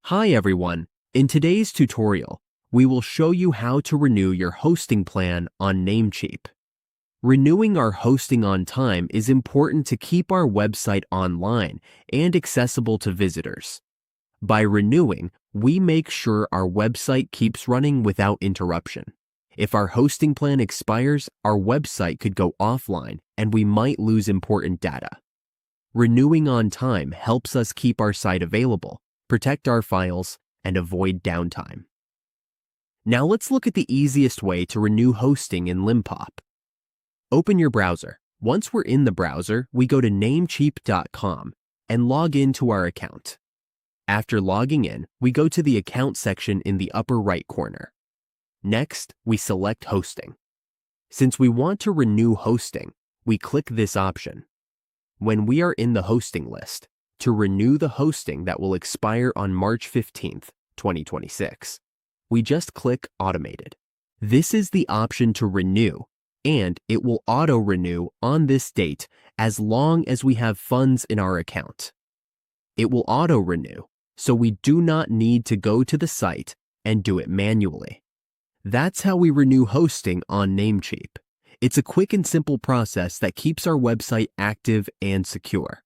Hi everyone. In today's tutorial, we will show you how to renew your hosting plan on Namecheap. Renewing our hosting on time is important to keep our website online and accessible to visitors. By renewing, we make sure our website keeps running without interruption. If our hosting plan expires, our website could go offline and we might lose important data. Renewing on time helps us keep our site available, protect our files, and avoid downtime. Now let's look at the easiest way to renew hosting in Namecheap. Open your browser. Once we're in the browser, we go to namecheap.com and log into our account. After logging in, we go to the account section in the upper right corner. Next, we select hosting. Since we want to renew hosting, we click this option. When we are in the hosting list, to renew the hosting that will expire on March 15th, 2026, we just click Automated. This is the option to renew, and it will auto-renew on this date as long as we have funds in our account. It will auto-renew, so we do not need to go to the site and do it manually. That's how we renew hosting on Namecheap. It's a quick and simple process that keeps our website active and secure.